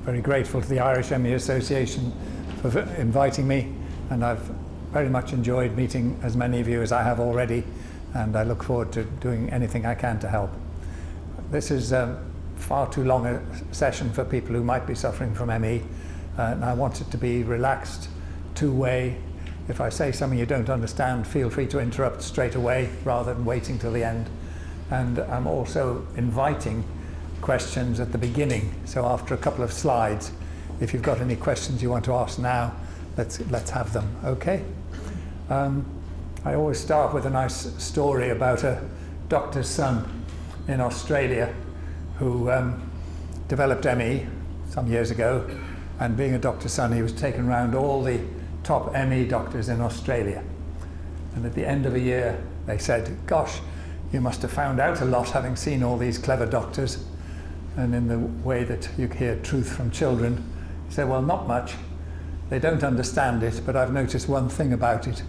very grateful to the Irish ME Association for inviting me, and I've very much enjoyed meeting as many of you as I have already, and I look forward to doing anything I can to help. This is far too long a session for people who might be suffering from ME, and I want it to be relaxed, two-way. If I say something you don't understand, feel free to interrupt straight away rather than waiting till the end. And I'm also inviting questions at the beginning. So after a couple of slides, if you've got any questions you want to ask now, let's have them, okay? I always start with a nice story about a doctor's son in Australia who developed ME some years ago, and being a doctor's son, he was taken around all the top ME doctors in Australia. And at the end of a year, they said, gosh, you must have found out a lot having seen all these clever doctors. And in the way that you hear truth from children, he said, well, not much. They don't understand it, but I've noticed one thing about it.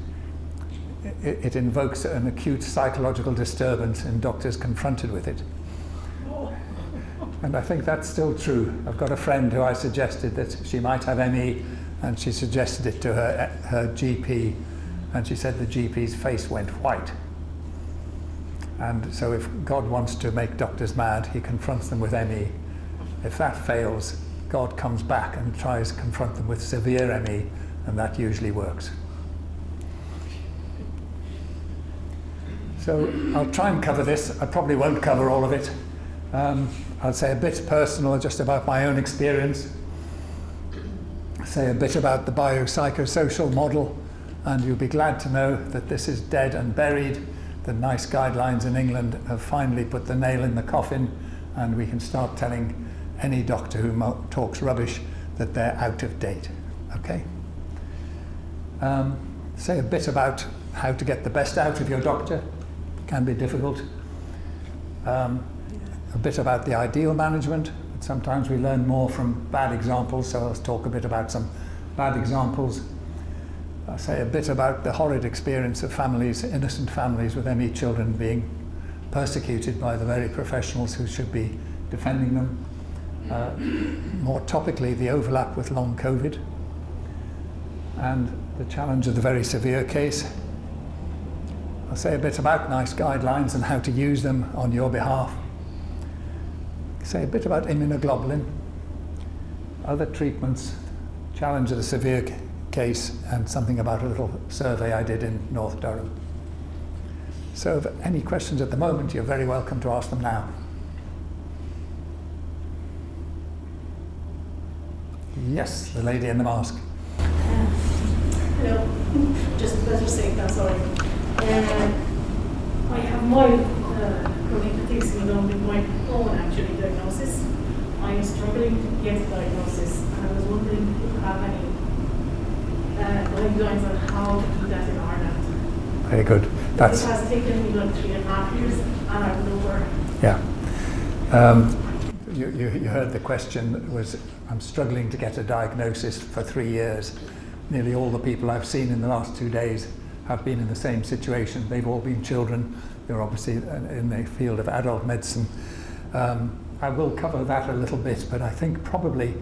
It invokes an acute psychological disturbance in doctors confronted with it. And I think that's still true. I've got a friend who I suggested that she might have ME, and she suggested it to her GP, and she said the GP's face went white. And so if God wants to make doctors mad, he confronts them with ME. If that fails, God comes back and tries to confront them with severe ME, and that usually works. So I'll try and cover this. I probably won't cover all of it. I'll say a bit personal, just about my own experience. Say a bit about the biopsychosocial model, and you'll be glad to know that this is dead and buried. The NICE guidelines in England have finally put the nail in the coffin, and we can start telling any doctor who talks rubbish that they're out of date. Okay? Say a bit about how to get the best out of your doctor. It can be difficult. A bit about the ideal management. But sometimes we learn more from bad examples, so let's talk a bit about some bad examples. I'll say a bit about the horrid experience of families, innocent families with ME children being persecuted by the very professionals who should be defending them. More topically, the overlap with long COVID, and the challenge of the very severe case. I'll say a bit about NICE guidelines and how to use them on your behalf. Say a bit about immunoglobulin, other treatments, challenge of the severe case, and something about a little survey I did in North Durham. So if any questions at the moment, you're very welcome to ask them now. Yes, the lady in the mask. Hello, just a pleasure saying I'm sorry. I have mild chronic fatigue syndrome with my own actually diagnosis. I am struggling to get a diagnosis, and I was wondering if you have any guidelines on how to do that in Ireland. Very good. It has taken me like 3.5 years, and I'm nowhere. Yeah. You heard the question was, I'm struggling to get a diagnosis for 3 years. Nearly all the people I've seen in the last 2 days have been in the same situation. They've all been children. You're obviously in the field of adult medicine. I will cover that a little bit, but I think probably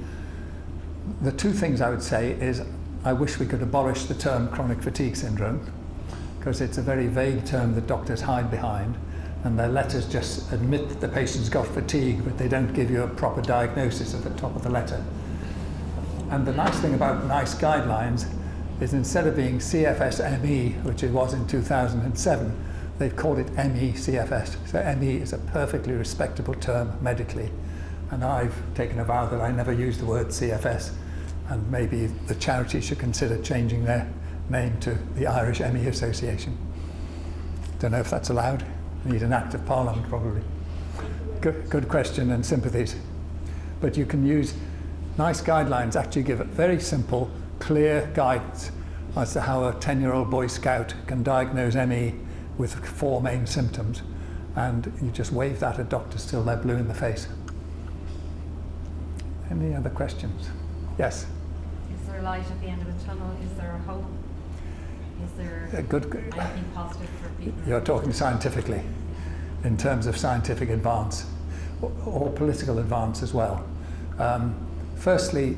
the two things I would say is I wish we could abolish the term chronic fatigue syndrome, because it's a very vague term that doctors hide behind, and their letters just admit that the patient's got fatigue, but they don't give you a proper diagnosis at the top of the letter. And the nice thing about NICE guidelines is instead of being CFS ME, which it was in 2007, they've called it ME-CFS. So ME is a perfectly respectable term medically. And I've taken a vow that I never use the word CFS, and maybe the charity should consider changing their name to the Irish ME Association. Don't know if that's allowed. Need an act of parliament probably. Good question, and sympathies. But you can use NICE guidelines, actually give very simple, clear guidance as to how a 10-year-old Boy Scout can diagnose ME with 4 main symptoms, and you just wave that at doctors till they're blue in the face. Any other questions? Yes? Is there a light at the end of the tunnel? Is there a hope? Is there anything positive for people? You're talking scientifically, in terms of scientific advance, or political advance as well. Firstly,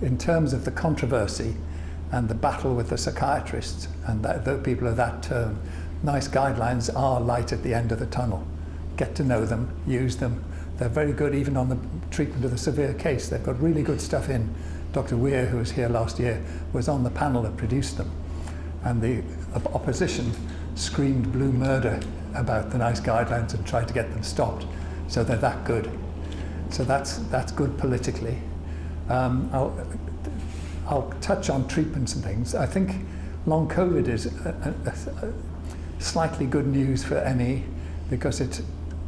in terms of the controversy and the battle with the psychiatrists and the people of that term, NICE guidelines are light at the end of the tunnel. Get to know them, use them. They're very good even on the treatment of the severe case. They've got really good stuff in. Dr. Weir, who was here last year, was on the panel that produced them. And the opposition screamed blue murder about the NICE guidelines and tried to get them stopped. So they're that good. So that's good politically. I'll touch on treatments and things. I think long COVID is a slightly good news for ME because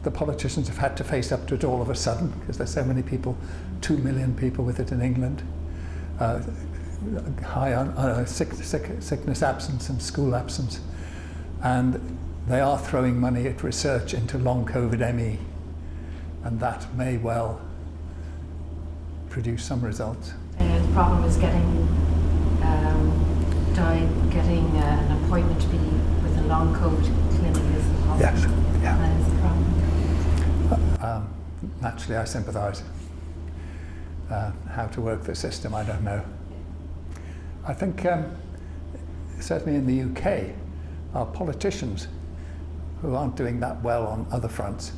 the politicians have had to face up to it all of a sudden because there's so many people, 2 million people with it in England, high on sickness absence and school absence, and they are throwing money at research into long COVID ME, and that may well produce some results. The problem is getting an appointment to be with a long COVID clinic is the problem. Yes, yeah. That is the problem. Naturally, I sympathise. How to work the system, I don't know. I think certainly in the UK, our politicians, who aren't doing that well on other fronts,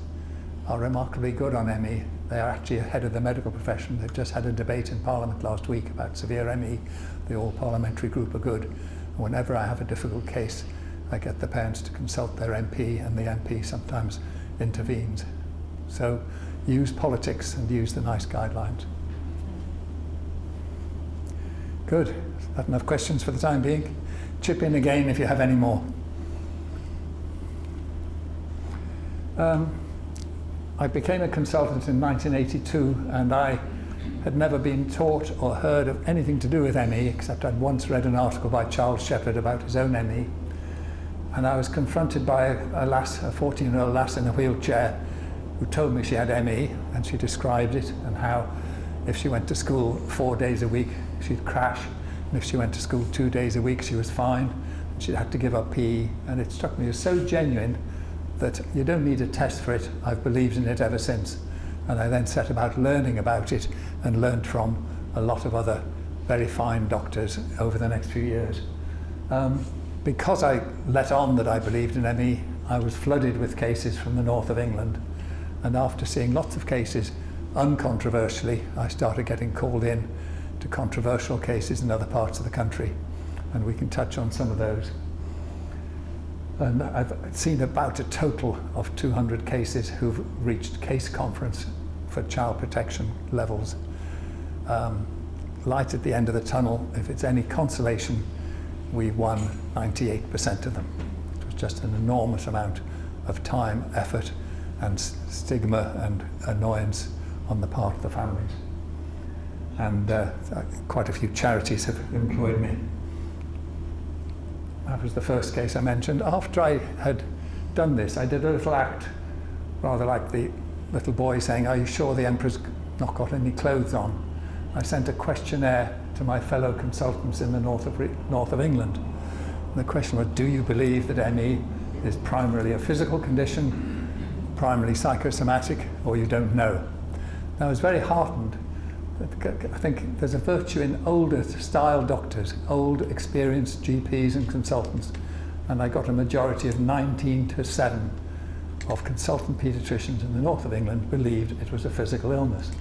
are remarkably good on ME. They are actually ahead of the medical profession. They've just had a debate in Parliament last week about severe ME. The all-parliamentary group are good. And whenever I have a difficult case, I get the parents to consult their MP, and the MP sometimes intervenes. So use politics and use the NICE guidelines. Good. Is that enough questions for the time being? Chip in again if you have any more. I became a consultant in 1982, and I had never been taught or heard of anything to do with ME, except I'd once read an article by Charles Shepherd about his own ME. And I was confronted by a 14-year-old lass in a wheelchair who told me she had ME, and she described it and how if she went to school 4 days a week, she'd crash, and if she went to school 2 days a week, she was fine, and she'd have to give up PE. And it struck me as so genuine that you don't need a test for it. I've believed in it ever since. And I then set about learning about it and learned from a lot of other very fine doctors over the next few years. Because I let on that I believed in ME, I was flooded with cases from the north of England. And after seeing lots of cases, uncontroversially, I started getting called in to controversial cases in other parts of the country. And we can touch on some of those. And I've seen about a total of 200 cases who've reached case conference for child protection levels. Light at the end of the tunnel, if it's any consolation, we won 98% of them. It was just an enormous amount of time, effort, and stigma and annoyance on the part of the families. And quite a few charities have employed me. That was the first case I mentioned. After I had done this, I did a little act, rather like the little boy saying, "Are you sure the Emperor's not got any clothes on?" I sent a questionnaire to my fellow consultants in the north of England. And the question was, do you believe that ME is primarily a physical condition, primarily psychosomatic, or you don't know? And I was very heartened. I think there's a virtue in older style doctors, old experienced GPs and consultants, and I got a majority of 19-7 of consultant paediatricians in the north of England believed it was a physical illness.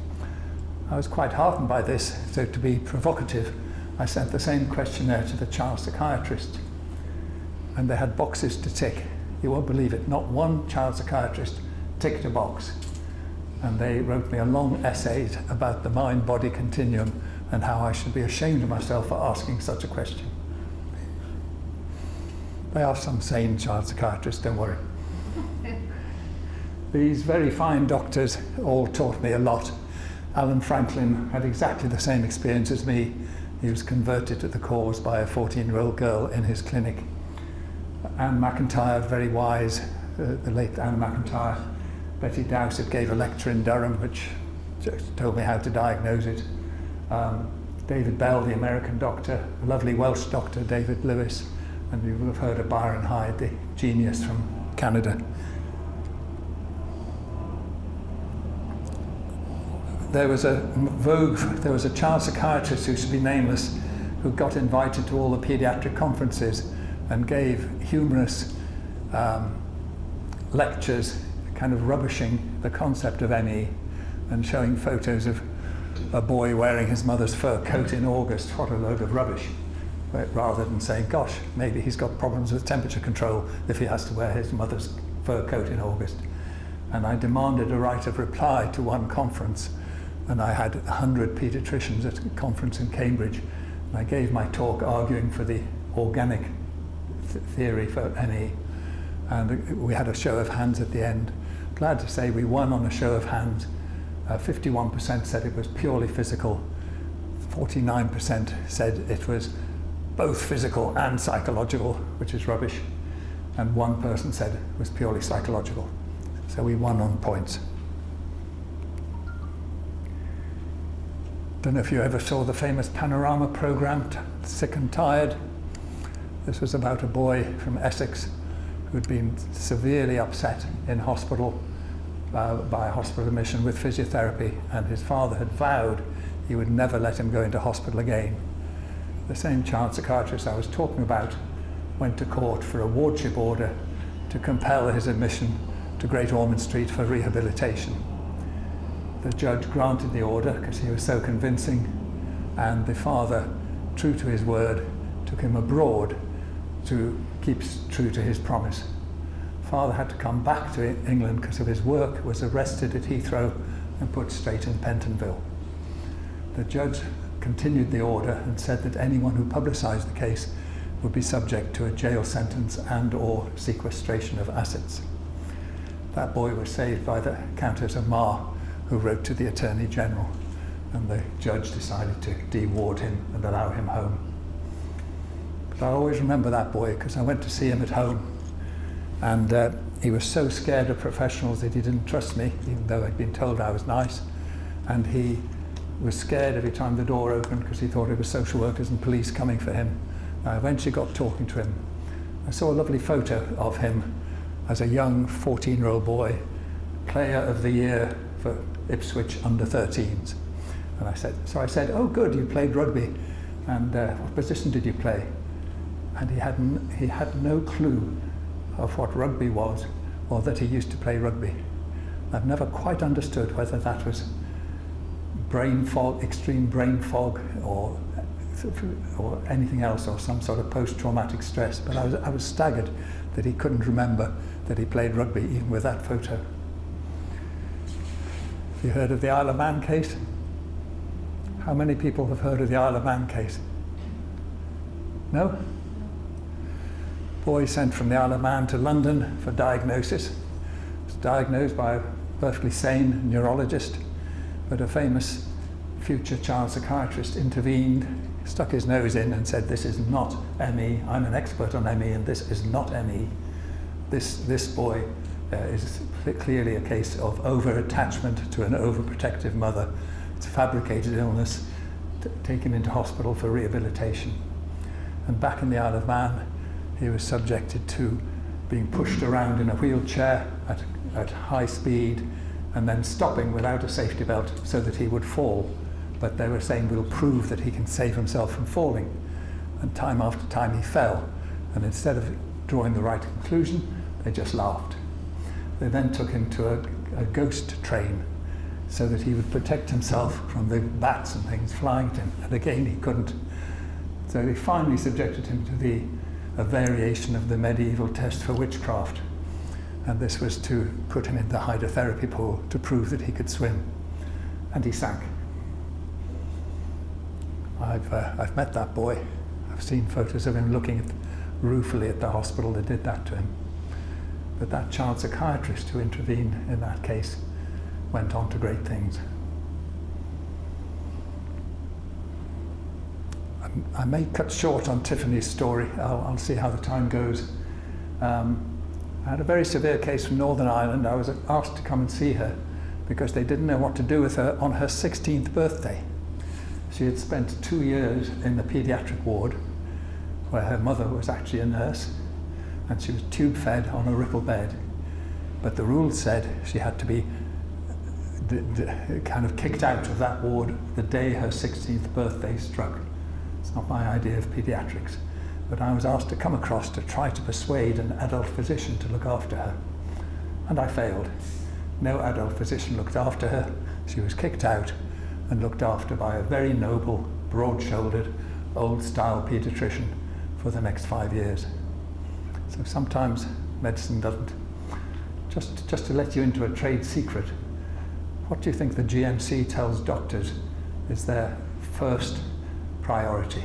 I was quite heartened by this, so to be provocative, I sent the same questionnaire to the child psychiatrist, and they had boxes to tick. You won't believe it, not one child psychiatrist ticked a box. And they wrote me a long essay about the mind-body continuum and how I should be ashamed of myself for asking such a question. They are some sane child psychiatrists, don't worry. These very fine doctors all taught me a lot. Alan Franklin had exactly the same experience as me. He was converted to the cause by a 14-year-old girl in his clinic. Anne McIntyre, very wise, the late Anne McIntyre. Betty Dowsett gave a lecture in Durham which just told me how to diagnose it. David Bell, the American doctor, a lovely Welsh doctor, David Lewis, and you will have heard of Byron Hyde, the genius from Canada. there was a child psychiatrist who should be nameless, who got invited to all the pediatric conferences and gave humorous lectures, kind of rubbishing the concept of ME and showing photos of a boy wearing his mother's fur coat in August. What a load of rubbish. Rather than saying, gosh, maybe he's got problems with temperature control if he has to wear his mother's fur coat in August. And I demanded a right of reply to one conference, and I had 100 paediatricians at a conference in Cambridge, and I gave my talk arguing for the organic theory for ME, and we had a show of hands at the end. Glad to say we won on a show of hands. 51% said it was purely physical, 49% said it was both physical and psychological, which is rubbish, and one person said it was purely psychological. So we won on points. Don't know if you ever saw the famous Panorama program, Sick and Tired. This was about a boy from Essex who'd been severely upset in hospital by a hospital admission with physiotherapy, and his father had vowed he would never let him go into hospital again. The same child psychiatrist I was talking about went to court for a wardship order to compel his admission to Great Ormond Street for rehabilitation. The judge granted the order because he was so convincing, and the father, true to his word, took him abroad to keep true to his promise. Father had to come back to England because of his work, was arrested at Heathrow and put straight in Pentonville. The judge continued the order and said that anyone who publicised the case would be subject to a jail sentence and or sequestration of assets. That boy was saved by the Countess of Mar, who wrote to the Attorney General, and the judge decided to de-ward him and allow him home. But I always remember that boy because I went to see him at home, and he was so scared of professionals that he didn't trust me, even though I'd been told I was nice, and he was scared every time the door opened because he thought it was social workers and police coming for him. I eventually got talking to him. I saw a lovely photo of him as a young 14-year-old boy, player of the year for Ipswich under-13s. And I said, oh good, you played rugby, and what position did you play? And he had no clue of what rugby was, or that he used to play rugby. I've never quite understood whether that was brain fog, extreme brain fog, or anything else, or some sort of post-traumatic stress, but I was staggered that he couldn't remember that he played rugby, even with that photo. Have you heard of the Isle of Man case? How many people have heard of the Isle of Man case? No? Boy sent from the Isle of Man to London for diagnosis. Was diagnosed by a perfectly sane neurologist, but a famous future child psychiatrist intervened, stuck his nose in and said, this is not ME, I'm an expert on ME, and this is not ME. This boy is clearly a case of over-attachment to an overprotective mother. It's a fabricated illness. Take him into hospital for rehabilitation. And back in the Isle of Man, he was subjected to being pushed around in a wheelchair at high speed, and then stopping without a safety belt so that he would fall. But they were saying, we'll prove that he can save himself from falling. And time after time he fell. And instead of drawing the right conclusion, they just laughed. They then took him to a ghost train so that he would protect himself from the bats and things flying at him. And again, he couldn't. So they finally subjected him to a variation of the medieval test for witchcraft. And this was to put him in the hydrotherapy pool to prove that he could swim. And he sank. I've met that boy. I've seen photos of him looking ruefully at the hospital that did that to him. But that child psychiatrist who intervened in that case went on to great things. I may cut short on Tiffany's story. I'll see how the time goes. I had a very severe case from Northern Ireland. I was asked to come and see her because they didn't know what to do with her on her 16th birthday. She had spent 2 years in the paediatric ward where her mother was actually a nurse, and she was tube fed on a ripple bed. But the rules said she had to be kind of kicked out of that ward the day her 16th birthday struck. It's not my idea of paediatrics, but I was asked to come across to try to persuade an adult physician to look after her. And I failed. No adult physician looked after her. She was kicked out and looked after by a very noble, broad-shouldered, old-style paediatrician for the next 5 years. So sometimes medicine doesn't. Just to let you into a trade secret, what do you think the GMC tells doctors is their first priority?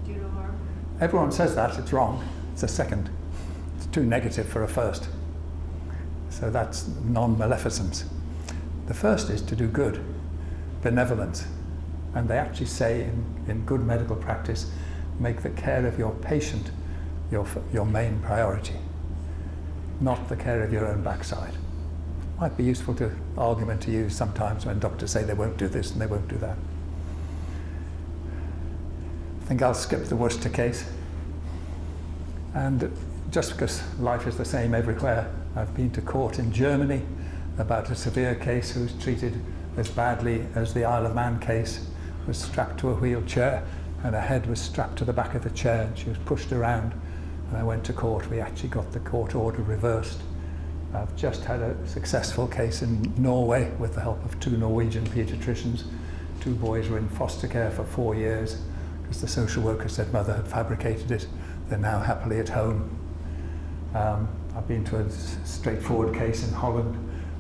Do no harm. Everyone says that, it's wrong. It's a second. It's too negative for a first. So that's non-maleficence. The first is to do good, benevolence. And they actually say in good medical practice, make the care of your patient your main priority, not the care of your own backside. Might be useful argument to use sometimes when doctors say they won't do this and they won't do that. I think I'll skip the Worcester case. And just because life is the same everywhere, I've been to court in Germany about a severe case who was treated as badly as the Isle of Man case, was strapped to a wheelchair and her head was strapped to the back of the chair and she was pushed around. And I went to court. We actually got the court order reversed. I've just had a successful case in Norway with the help of 2 Norwegian paediatricians. 2 boys were in foster care for 4 years because the social worker said mother had fabricated it. They're now happily at home. I've been to a straightforward case in Holland,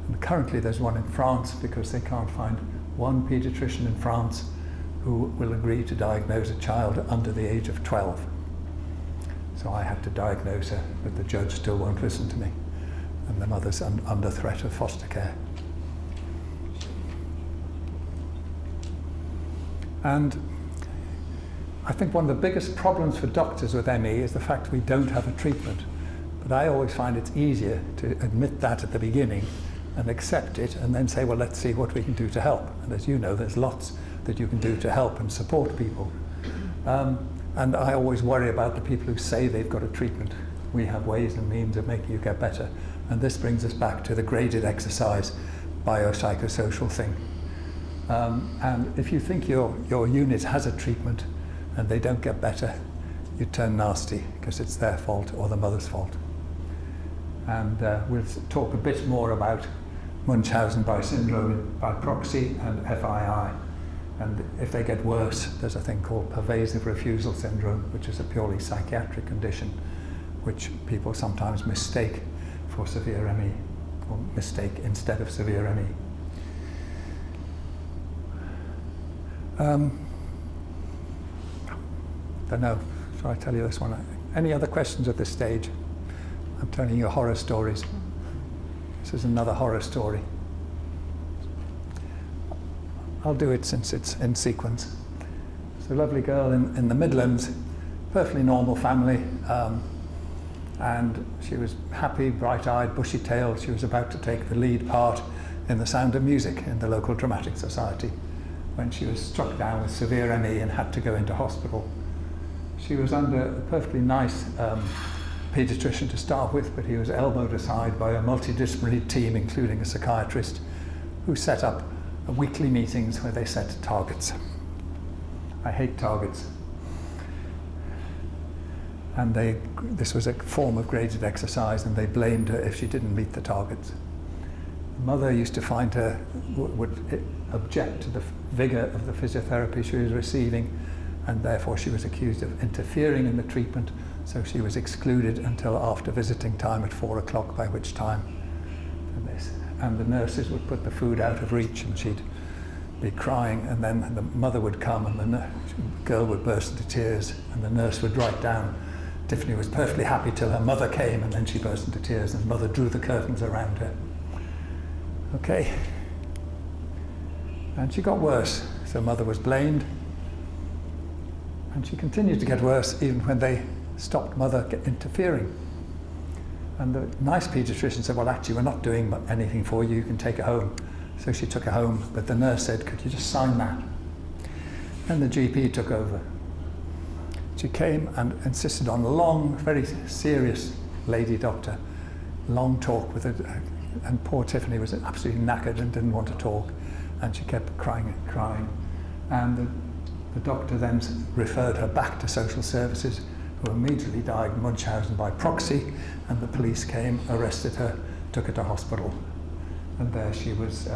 and currently there's one in France because they can't find one paediatrician in France who will agree to diagnose a child under the age of 12. So I had to diagnose her, but the judge still won't listen to me. And the mother's under threat of foster care. And I think one of the biggest problems for doctors with ME is the fact we don't have a treatment. But I always find it's easier to admit that at the beginning and accept it and then say, well, let's see what we can do to help. And as you know, there's lots that you can do to help and support people. And I always worry about the people who say they've got a treatment. We have ways and means of making you get better. And this brings us back to the graded exercise, biopsychosocial thing. And if you think your unit has a treatment and they don't get better, you turn nasty because it's their fault or the mother's fault. And we'll talk a bit more about Munchausen by syndrome by proxy and FII. And if they get worse, there's a thing called pervasive refusal syndrome, which is a purely psychiatric condition, which people sometimes mistake for severe ME, or mistake instead of severe ME. Don't know, shall I tell you this one? Any other questions at this stage? I'm telling you horror stories. This is another horror story. I'll do it since it's in sequence. It's a lovely girl in the Midlands, perfectly normal family, and she was happy, bright-eyed, bushy-tailed. She was about to take the lead part in The Sound of Music in the local dramatic society when she was struck down with severe ME and had to go into hospital. She was under a perfectly nice paediatrician to start with, but he was elbowed aside by a multidisciplinary team, including a psychiatrist, who set up weekly meetings where they set targets. I hate targets. And this was a form of graded exercise, and they blamed her if she didn't meet the targets. The mother used to find her, would object to the vigor of the physiotherapy she was receiving, and therefore she was accused of interfering in the treatment, so she was excluded until after visiting time at 4 o'clock, by which time and the nurses would put the food out of reach and she'd be crying, and then the mother would come and the girl would burst into tears and the nurse would write down, Tiffany was perfectly happy till her mother came, and then she burst into tears and mother drew the curtains around her. Okay. And she got worse, so mother was blamed, and she continued to get worse even when they stopped mother interfering. And the nice paediatrician said, well, actually, we're not doing anything for you, you can take her home. So she took her home, but the nurse said, could you just sign that? And the GP took over. She came and insisted on a long, very serious lady doctor, long talk with And poor Tiffany was absolutely knackered and didn't want to talk, and she kept crying and crying. And the doctor then referred her back to social services, who immediately diagnosed Munchausen by proxy, and the police came, arrested her, took her to hospital. And there she was,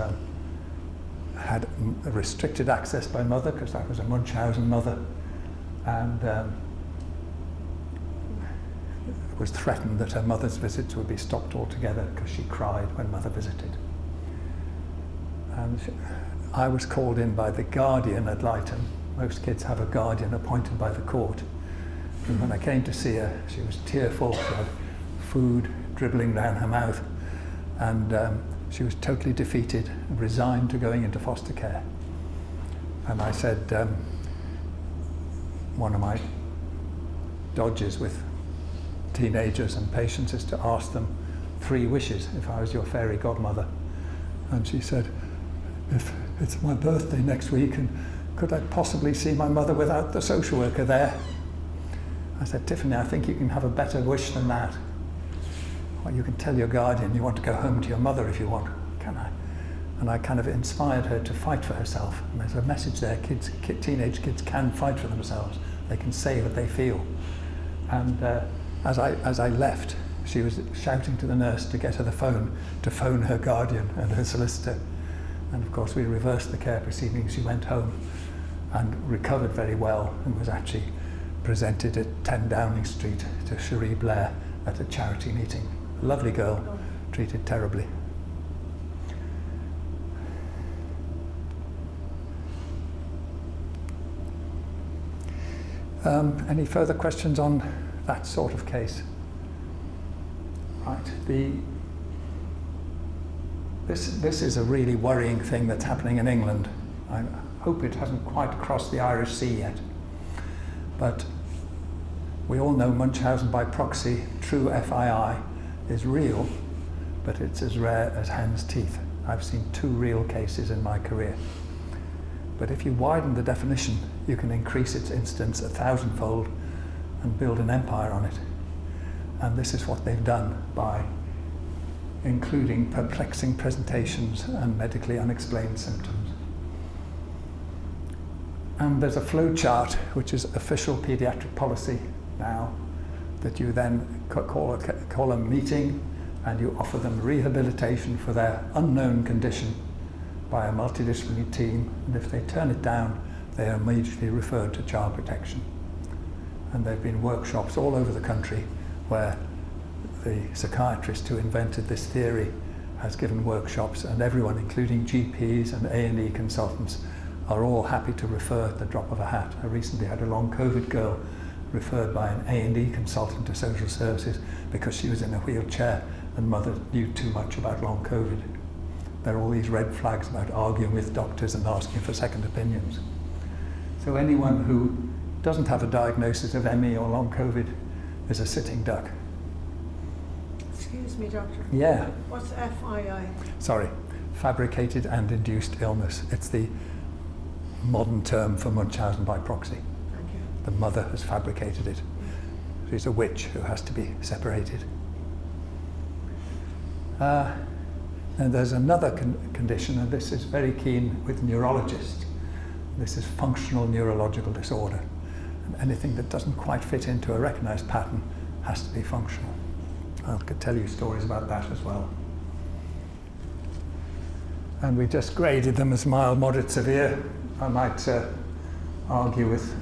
had restricted access by mother, because that was a Munchausen mother, and was threatened that her mother's visits would be stopped altogether because she cried when mother visited. And I was called in by the guardian at Lytton. Most kids have a guardian appointed by the court. And when I came to see her, she was tearful, she had food dribbling down her mouth, and she was totally defeated and resigned to going into foster care. And I said, one of my dodges with teenagers and patients is to ask them 3 wishes if I was your fairy godmother. And she said, if it's my birthday next week, and could I possibly see my mother without the social worker there? I said, Tiffany, I think you can have a better wish than that. Well, you can tell your guardian you want to go home to your mother if you want, can I? And I kind of inspired her to fight for herself. And there's a message there, teenage kids can fight for themselves. They can say what they feel. And as I left, she was shouting to the nurse to get her the phone, to phone her guardian and her solicitor. And of course we reversed the care proceedings. She went home and recovered very well, and was actually presented at 10 Downing Street to Cherie Blair at a charity meeting. A lovely girl, treated terribly. Any further questions on that sort of case? Right. This is a really worrying thing that's happening in England. I hope it hasn't quite crossed the Irish Sea yet. But we all know Munchausen by proxy, true FII, is real, but it's as rare as hen's teeth. I've seen 2 real cases in my career. But if you widen the definition, you can increase its incidence 1,000-fold and build an empire on it. And this is what they've done by including perplexing presentations and medically unexplained symptoms. And there's a flow chart, which is official pediatric policy now, that you then call a meeting, and you offer them rehabilitation for their unknown condition by a multidisciplinary team, and if they turn it down, they are immediately referred to child protection. And there have been workshops all over the country where the psychiatrist who invented this theory has given workshops, and everyone, including GPs and A&E consultants, are all happy to refer at the drop of a hat. I recently had a long COVID girl referred by an A&E consultant to social services because she was in a wheelchair and mother knew too much about long COVID. There are all these red flags about arguing with doctors and asking for second opinions. So anyone who doesn't have a diagnosis of ME or long COVID is a sitting duck. Excuse me, doctor. Yeah. What's FII? Sorry, fabricated and induced illness. It's the modern term for Munchausen by proxy. Thank you. The mother has fabricated it. She's a witch who has to be separated. And there's another condition, and this is very keen with neurologists. This is functional neurological disorder. And anything that doesn't quite fit into a recognized pattern has to be functional. I could tell you stories about that as well. And we just graded them as mild, moderate, severe. I might argue with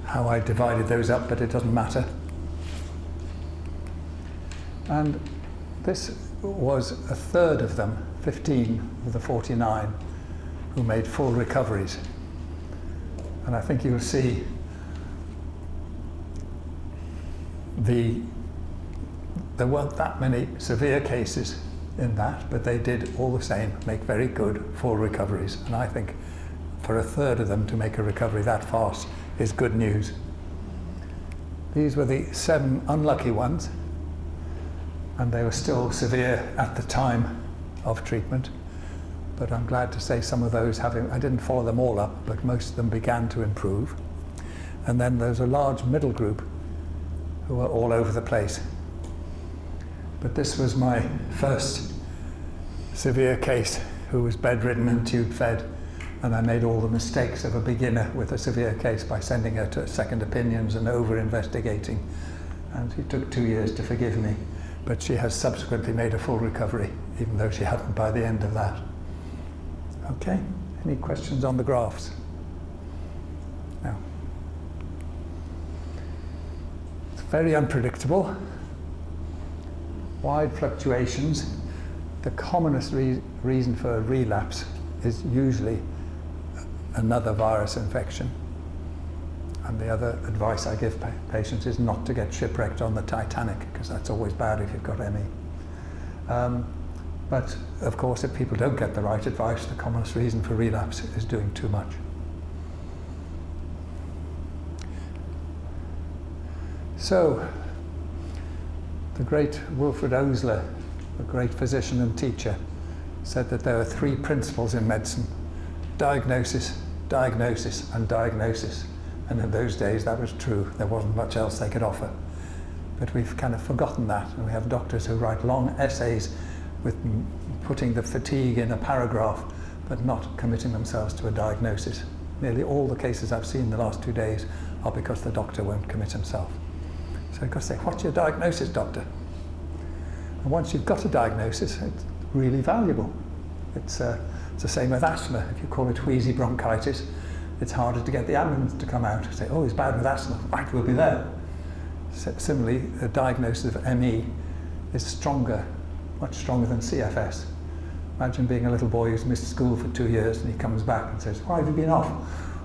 how I divided those up, but it doesn't matter. And this was a third of them, 15 of the 49, who made full recoveries. And I think you'll see there weren't that many severe cases in that, but they did all the same make very good full recoveries. And I think for a third of them to make a recovery that fast is good news. These were the 7 unlucky ones, and they were still severe at the time of treatment. But I'm glad to say some of those I didn't follow them all up, but most of them began to improve. And then there's a large middle group who are all over the place. But this was my first severe case who was bedridden and tube fed, and I made all the mistakes of a beginner with a severe case by sending her to second opinions and over investigating, and it took 2 years to forgive me, but she has subsequently made a full recovery, even though she hadn't by the end of that. Okay, any questions on the graphs? No. It's very unpredictable, wide fluctuations. The commonest reason for a relapse is usually another virus infection. And the other advice I give patients is not to get shipwrecked on the Titanic, because that's always bad if you've got ME. But of course, if people don't get the right advice, the commonest reason for relapse is doing too much. So, the great Wilfred Osler, a great physician and teacher, said that there are 3 principles in medicine: diagnosis, diagnosis, and diagnosis. And in those days that was true. There wasn't much else they could offer. But we've kind of forgotten that, and we have doctors who write long essays with putting the fatigue in a paragraph, but not committing themselves to a diagnosis. Nearly all the cases I've seen the last 2 days are because the doctor won't commit himself. So you've got to say, what's your diagnosis, doctor? And once you've got a diagnosis, it's really valuable. It's the same with asthma. If you call it wheezy bronchitis, it's harder to get the ambulance to come out and say, oh, he's bad with asthma, right, we'll be there. Similarly, the diagnosis of ME is stronger, much stronger than CFS. Imagine being a little boy who's missed school for 2 years and he comes back and says, why have you been off?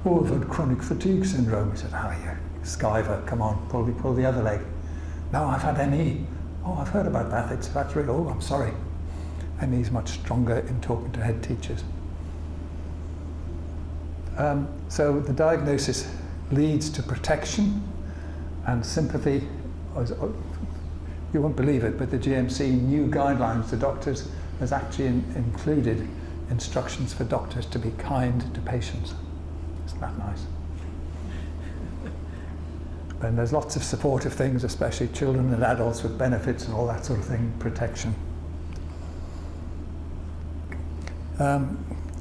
Oh, I've had chronic fatigue syndrome. He said, oh, you skiver, come on, pull the other leg. No, I've had ME. Oh, I've heard about that. That's real. Oh, I'm sorry. ME is much stronger in talking to head teachers. So the diagnosis leads to protection and sympathy. You won't believe it, but the GMC new guidelines to doctors has actually included instructions for doctors to be kind to patients. Isn't that nice? And there's lots of supportive things, especially children and adults with benefits and all that sort of thing, protection.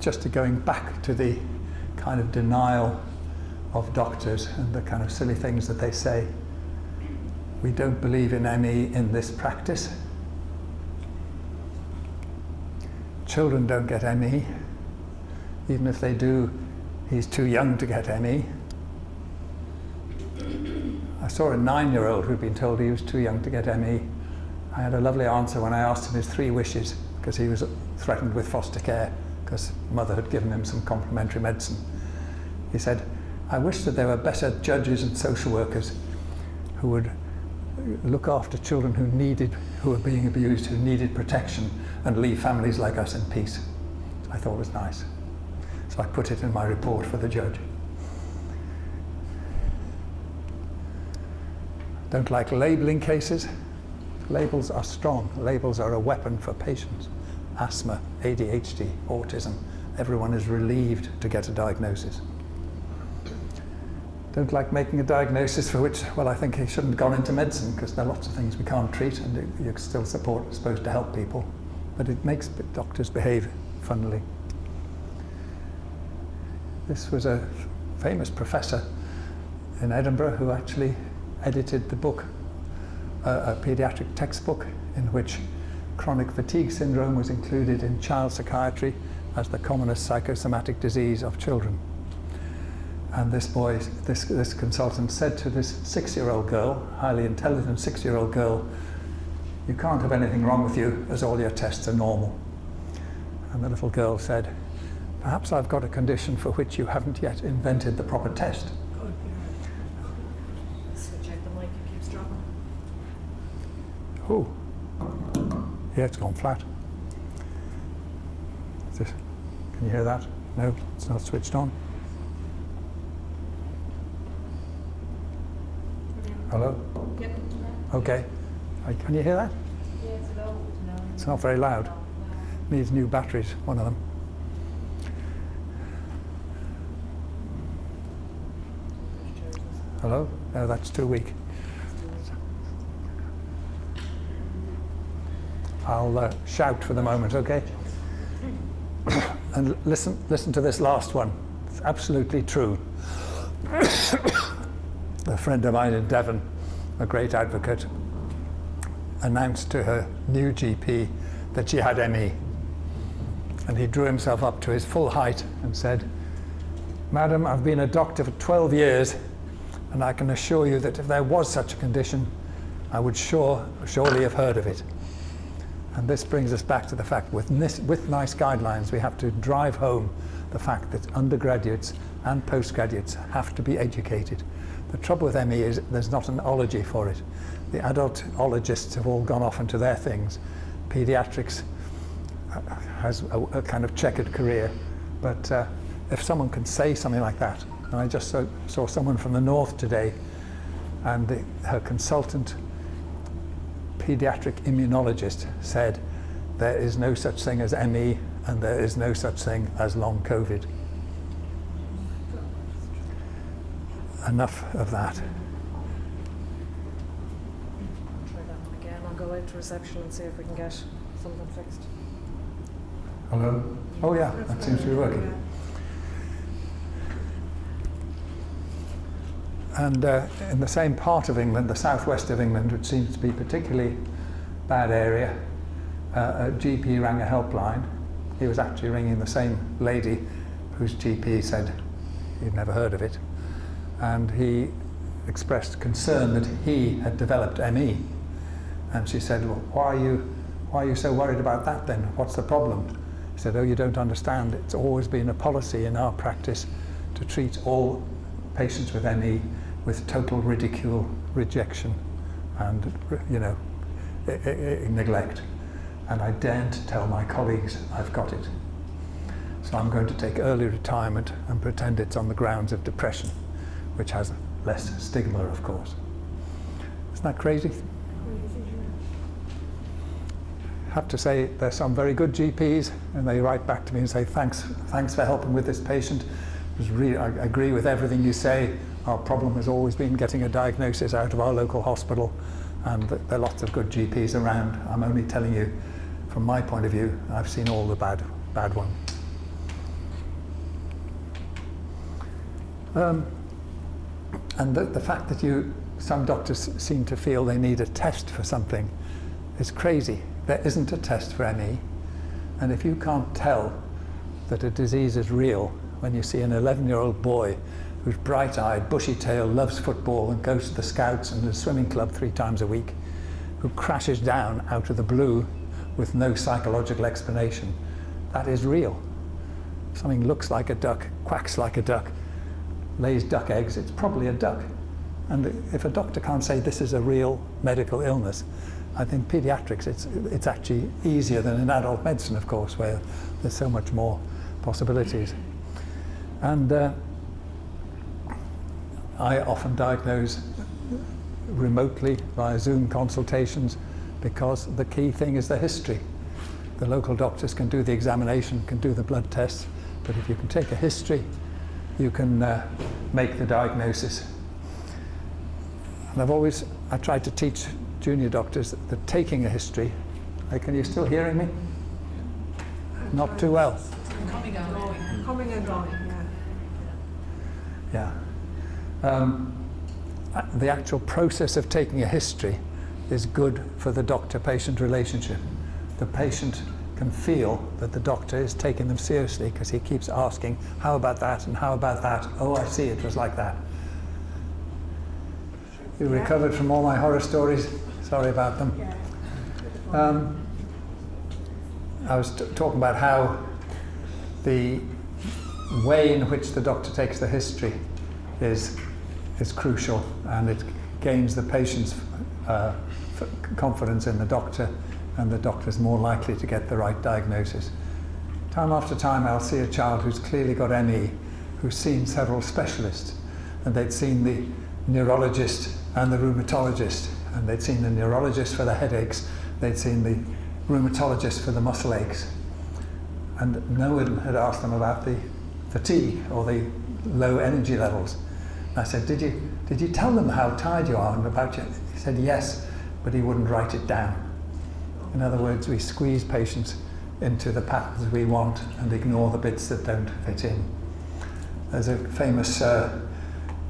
Just going back to the kind of denial of doctors and the kind of silly things that they say. We don't believe in ME in this practice. Children don't get ME. Even if they do, he's too young to get ME. I saw a 9-year-old who'd been told he was too young to get ME. I had a lovely answer when I asked him his 3 wishes, because he was threatened with foster care because mother had given him some complementary medicine. He said, I wish that there were better judges and social workers who would look after children who were being abused, who needed protection, and leave families like us in peace. I thought it was nice. So I put it in my report for the judge. Don't like labeling cases. Labels are strong. Labels are a weapon for patients. Asthma, ADHD, autism. Everyone is relieved to get a diagnosis. Don't like making a diagnosis for which, well, I think he shouldn't have gone into medicine, because there are lots of things we can't treat, and you're still supposed to help people. But it makes doctors behave funnily. This was a famous professor in Edinburgh who actually edited the book, a pediatric textbook in which chronic fatigue syndrome was included in child psychiatry as the commonest psychosomatic disease of children. And this consultant said to this 6-year-old girl, highly intelligent 6-year-old girl, you can't have anything wrong with you as all your tests are normal. And the little girl said, perhaps I've got a condition for which you haven't yet invented the proper test. Switch out the mic, it keeps dropping. Oh, yeah, it's gone flat. Can you hear that? No, it's not switched on. Hello? Yep. Okay. Can you hear that? Yeah, it's low. No. It's not very loud. No. Needs new batteries, one of them. Hello? No, that's too weak. I'll shout for the moment, okay? And listen to this last one. It's absolutely true. A friend of mine in Devon, a great advocate, announced to her new GP that she had ME. And he drew himself up to his full height and said, "Madam, I've been a doctor for 12 years, and I can assure you that if there was such a condition, I would surely have heard of it." And this brings us back to the fact with NICE guidelines, we have to drive home the fact that undergraduates and postgraduates have to be educated. The trouble with ME is there's not an ology for it. The adult ologists have all gone off into their things. Pediatrics has a kind of checkered career. But if someone can say something like that, and I just saw someone from the north today, and her consultant pediatric immunologist said there is no such thing as ME and there is no such thing as long COVID. Enough of that. Try that one again. I'll go out to reception and see if we can get something fixed. Hello? Oh yeah, that seems to be working. And in the same part of England, the southwest of England, which seems to be a particularly bad area, a GP rang a helpline. He was actually ringing the same lady whose GP said he'd never heard of it. And he expressed concern that he had developed ME. And she said, "Well, why are you so worried about that then? What's the problem?" He said, "Oh, you don't understand. It's always been a policy in our practice to treat all patients with ME with total ridicule, rejection, and neglect. And I daren't tell my colleagues I've got it. So I'm going to take early retirement and pretend it's on the grounds of depression, which has less stigma, of course." Isn't that crazy? I have to say there's some very good GPs, and they write back to me and say, thanks for helping with this patient. I agree with everything you say. Our problem has always been getting a diagnosis out of our local hospital, and there are lots of good GPs around. I'm only telling you, from my point of view, I've seen all the bad ones. And the fact that some doctors seem to feel they need a test for something is crazy. There isn't a test for ME, and if you can't tell that a disease is real when you see an 11-year-old boy who's bright-eyed, bushy-tailed, loves football and goes to the Scouts and the swimming club 3 times a week, who crashes down out of the blue with no psychological explanation, that is real. Something looks like a duck, quacks like a duck, lays duck eggs, it's probably a duck. And if a doctor can't say this is a real medical illness, I think pediatrics, it's actually easier than in adult medicine, of course, where there's so much more possibilities. And I often diagnose remotely via Zoom consultations because the key thing is the history. The local doctors can do the examination, can do the blood tests, but if you can take a history, you can make the diagnosis. And I tried to teach junior doctors that taking a history, can you still hearing me? Not too well. Coming and going. Coming and going, yeah. The actual process of taking a history is good for the doctor-patient relationship. The patient can feel that the doctor is taking them seriously because he keeps asking, how about that and how about that? Oh, I see, it was like that. You recovered from all my horror stories? Sorry about them. I was talking about how the way in which the doctor takes the history is crucial, and it gains the patient's confidence in the doctor, and the doctor's more likely to get the right diagnosis. Time after time I'll see a child who's clearly got ME, who's seen several specialists, and they'd seen the neurologist and the rheumatologist, and they'd seen the neurologist for the headaches, they'd seen the rheumatologist for the muscle aches, and no one had asked them about the fatigue or the low energy levels. And I said, did you tell them how tired you are and about you? He said yes, but he wouldn't write it down. In other words, we squeeze patients into the patterns we want and ignore the bits that don't fit in. There's a famous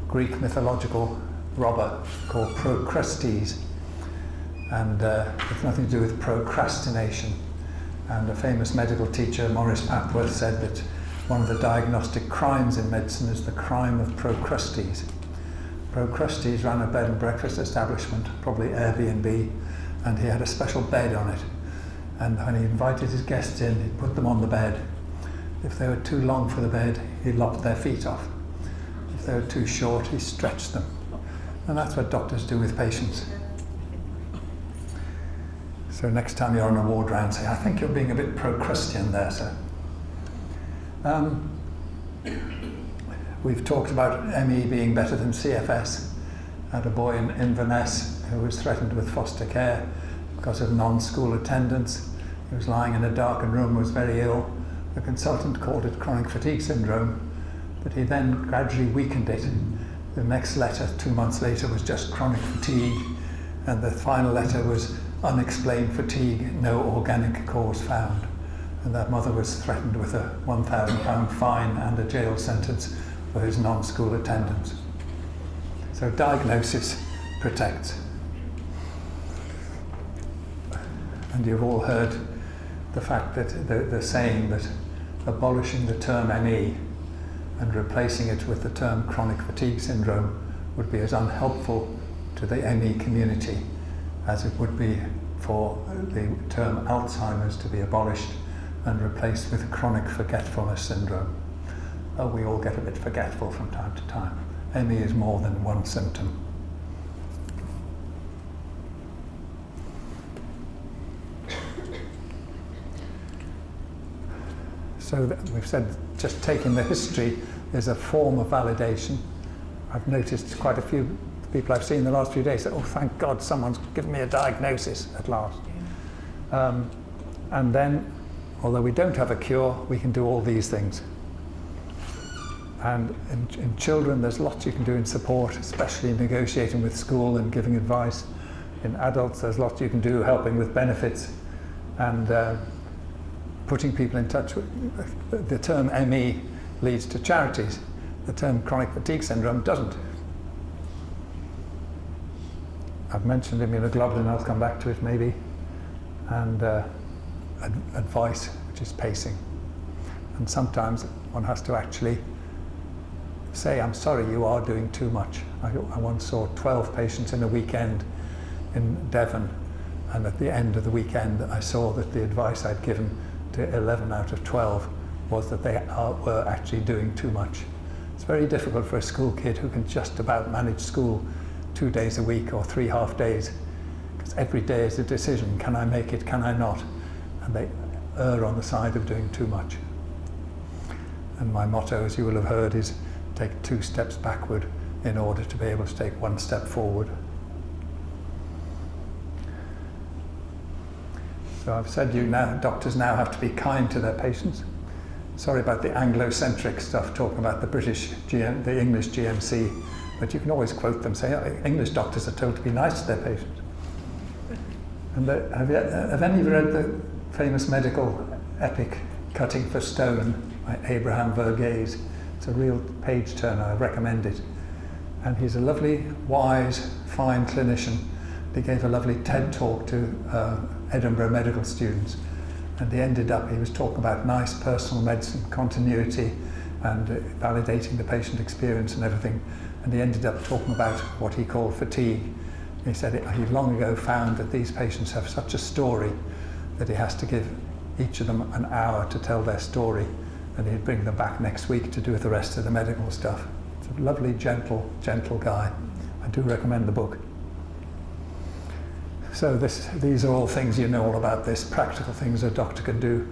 Greek mythological robber called Procrustes, and it's nothing to do with procrastination. And a famous medical teacher, Maurice Papworth, said that one of the diagnostic crimes in medicine is the crime of Procrustes. Procrustes ran a bed and breakfast establishment, probably Airbnb, and he had a special bed on it. And when he invited his guests in, he'd put them on the bed. If they were too long for the bed, he lopped their feet off. If they were too short, he stretched them. And that's what doctors do with patients. So next time you're on a ward round, say, I think you're being a bit Procrustean there, sir. We've talked about ME being better than CFS. I had a boy in Inverness who was threatened with foster care because of non-school attendance. He was lying in a darkened room, was very ill. The consultant called it chronic fatigue syndrome, but he then gradually weakened it. The next letter, 2 months later, was just chronic fatigue, and the final letter was unexplained fatigue, no organic cause found. And that mother was threatened with a £1,000 fine and a jail sentence for his non-school attendance. So diagnosis protects. And you've all heard the fact that the saying that abolishing the term ME and replacing it with the term chronic fatigue syndrome would be as unhelpful to the ME community as it would be for the term Alzheimer's to be abolished and replaced with chronic forgetfulness syndrome. We all get a bit forgetful from time to time. ME is more than one symptom. So we've said just taking the history is a form of validation. I've noticed quite a few people I've seen the last few days say, oh, thank God someone's given me a diagnosis at last. And then, although we don't have a cure, we can do all these things. And in children, there's lots you can do in support, especially negotiating with school and giving advice. In adults, there's lots you can do helping with benefits and putting people in touch with. The term ME leads to charities. The term chronic fatigue syndrome doesn't. I've mentioned immunoglobulin, I'll come back to it maybe, and advice, which is pacing. And sometimes one has to actually say, I'm sorry, you are doing too much. I once saw 12 patients in a weekend in Devon, and at the end of the weekend I saw that the advice I'd given to 11 out of 12 was that they were actually doing too much. It's very difficult for a school kid who can just about manage school 2 days a week or 3 half days, because every day is a decision. Can I make it? Can I not? And they err on the side of doing too much. And my motto, as you will have heard, is take 2 steps backward in order to be able to take 1 step forward. So I've said doctors now have to be kind to their patients. Sorry about the Anglo-centric stuff, talking about the the English GMC, but you can always quote them, say, oh, English doctors are told to be nice to their patients. And have any of you read the famous medical epic Cutting for Stone by Abraham Verghese? It's a real page turner, I recommend it. And he's a lovely, wise, fine clinician. He gave a lovely TED talk to Edinburgh medical students. And he was talking about nice personal medicine, continuity, and validating the patient experience and everything. And he ended up talking about what he called fatigue. He said he long ago found that these patients have such a story that he has to give each of them an hour to tell their story, and he'd bring them back next week to do the rest of the medical stuff. It's a lovely, gentle guy. I do recommend the book. So these are all things you know all about this, practical things a doctor can do.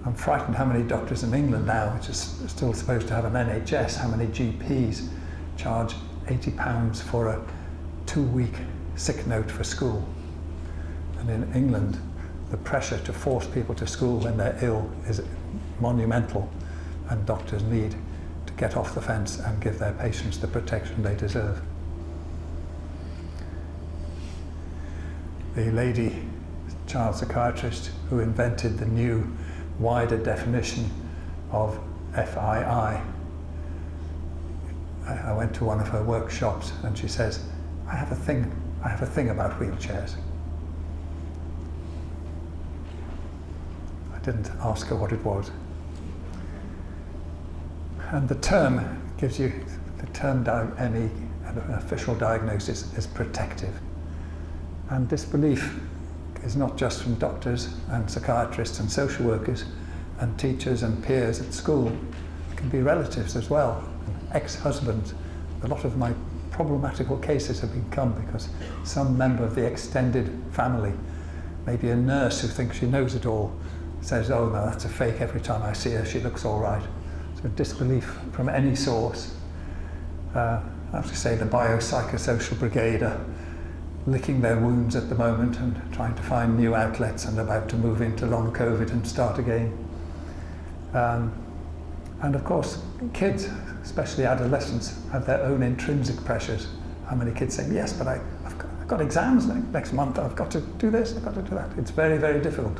I'm frightened how many doctors in England now, which is still supposed to have an NHS, how many GPs charge £80 for a 2-week sick note for school. And in England, the pressure to force people to school when they're ill is monumental, and doctors need to get off the fence and give their patients the protection they deserve. The lady child psychiatrist who invented the new wider definition of FII. I went to one of her workshops and she says, I have a thing about wheelchairs. I didn't ask her what it was. And the term gives you, the term ME, an official diagnosis, is protective. And disbelief is not just from doctors and psychiatrists and social workers and teachers and peers at school. It can be relatives as well, ex-husbands. A lot of my problematical cases have come because some member of the extended family, maybe a nurse who thinks she knows it all, says, oh no, that's a fake, every time I see her she looks all right. So disbelief from any source. I have to say the Biopsychosocial brigade are licking their wounds at the moment and trying to find new outlets and about to move into long COVID and start again. And of course, kids, especially adolescents, have their own intrinsic pressures. How many kids say, yes, but I've got exams next month, I've got to do this, I've got to do that. It's very, very difficult.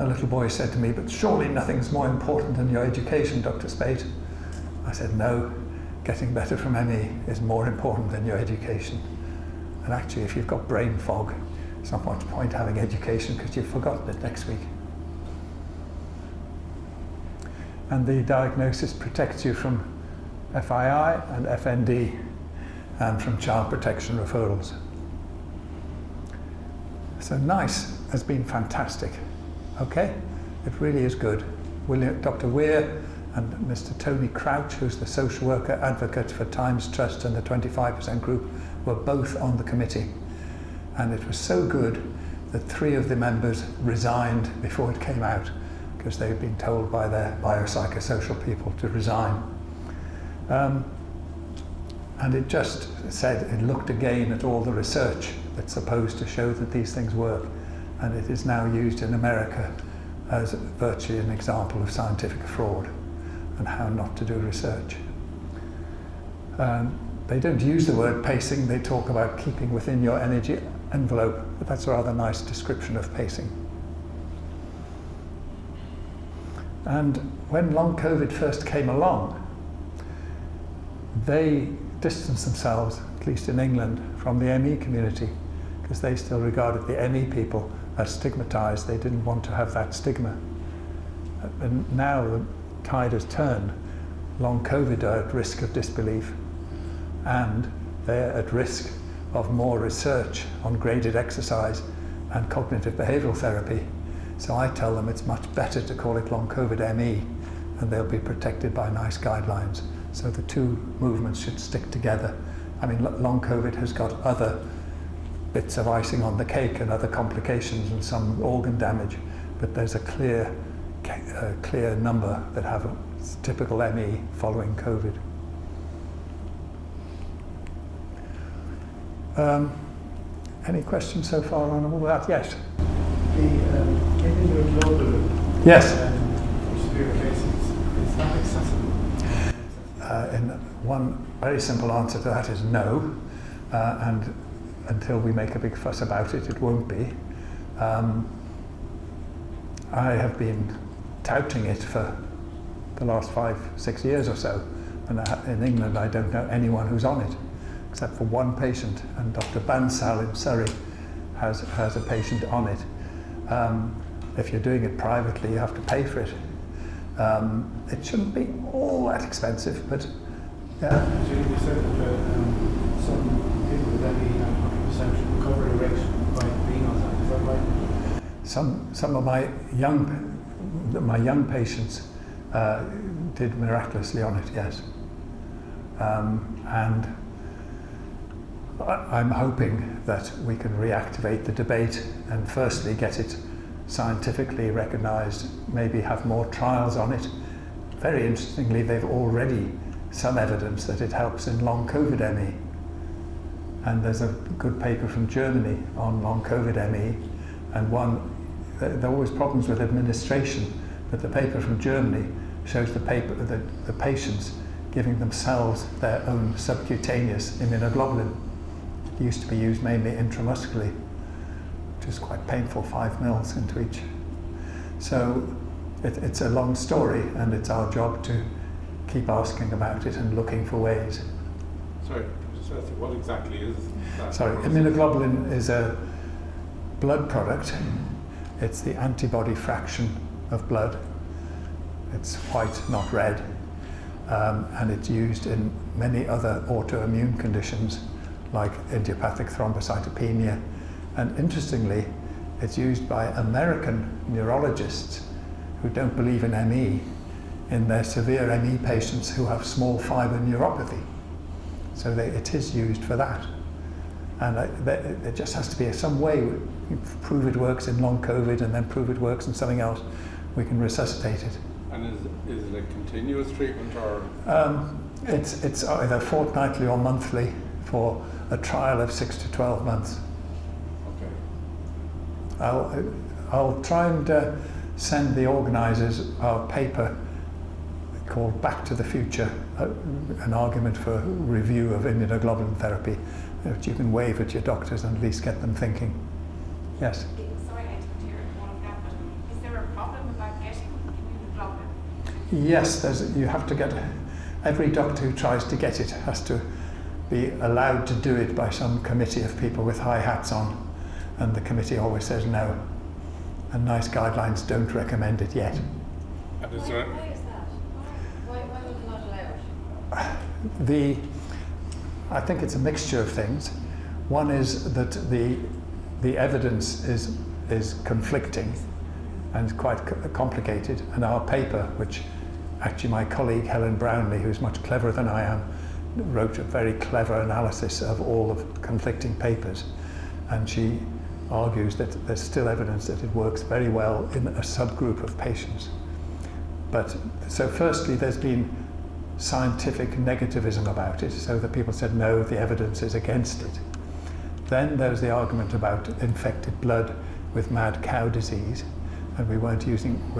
A little boy said to me, but surely nothing's more important than your education, Dr. Speight. I said, no, getting better from ME is more important than your education. And actually, if you've got brain fog, it's not much point having education because you've forgotten it next week. And the diagnosis protects you from FII and FND and from child protection referrals. So NICE has been fantastic, okay? It really is good. Dr. Weir and Mr. Tony Crouch, who's the social worker advocate for Times Trust and the 25% group, were both on the committee. And it was so good that 3 of the members resigned before it came out because they'd been told by their biopsychosocial people to resign. And it just said, it looked again at all the research that's supposed to show that these things work. And it is now used in America as virtually an example of scientific fraud and how not to do research. They don't use the word pacing, they talk about keeping within your energy envelope, but that's a rather nice description of pacing. And when long COVID first came along, they distanced themselves, at least in England, from the ME community, because they still regarded the ME people as stigmatized. They didn't want to have that stigma. And now the tide has turned. Long COVID are at risk of disbelief, and they're at risk of more research on graded exercise and cognitive behavioral therapy. So I tell them it's much better to call it long COVID ME, and they'll be protected by NICE guidelines. So the two movements should stick together. I mean, long COVID has got other bits of icing on the cake and other complications and some organ damage, but there's a clear number that have a typical ME following COVID. Any questions so far on all that? Yes? The immunoglobulin yes. For severe cases, is that accessible? And one very simple answer to that is no, and until we make a big fuss about it, it won't be. I have been touting it for the last 5-6 years or so, and in England I don't know anyone who's on it, except for one patient, and Dr. Bansal in Surrey has a patient on it. If you're doing it privately, you have to pay for it. It shouldn't be all that expensive, but yeah. You said that some people with ME have 100% recovery rate by being on that, is that right? Some of my young patients did miraculously on it, yes. And I'm hoping that we can reactivate the debate and firstly get it scientifically recognised, maybe have more trials on it. Very interestingly, they've already some evidence that it helps in long COVID ME. And there's a good paper from Germany on long COVID ME, and there are always problems with administration, but the paper from Germany shows the patients giving themselves their own subcutaneous immunoglobulin. It used to be used mainly intramuscularly. which is quite painful, 5 mils into each. So it's a long story, and it's our job to keep asking about it and looking for ways. Sorry, just ask you, what exactly is that? Sorry, immunoglobulin is a blood product. It's the antibody fraction of blood. It's white, not red, and it's used in many other autoimmune conditions like idiopathic thrombocytopenia. And interestingly, it's used by American neurologists who don't believe in ME in their severe ME patients who have small fibre neuropathy. So it is used for that. And there just has to be some way, you prove it works in long COVID and then prove it works in something else, we can resuscitate it. And is it a continuous treatment, or? It's either fortnightly or monthly for a trial of 6 to 12 months. Okay. I'll try and send the organisers our paper called Back to the Future, an argument for review of immunoglobulin therapy, which you can wave at your doctors and at least get them thinking. Yes? Sorry, I didn't hear all of that, but is there a problem about getting immunoglobulin? Yes, you have to get, every doctor who tries to get it has to be allowed to do it by some committee of people with high hats on, and the committee always says no, and NICE guidelines don't recommend it yet. And is there? Why is that? Why would they not allow it? I think it's a mixture of things. One is that the evidence is conflicting and quite complicated, and our paper, which actually my colleague Helen Brownlee, who's much cleverer than I am, wrote a very clever analysis of all the conflicting papers, and she argues that there's still evidence that it works very well in a subgroup of patients. But so firstly, there's been scientific negativism about it, so that people said no, the evidence is against it. Then there's the argument about infected blood with mad cow disease, and we were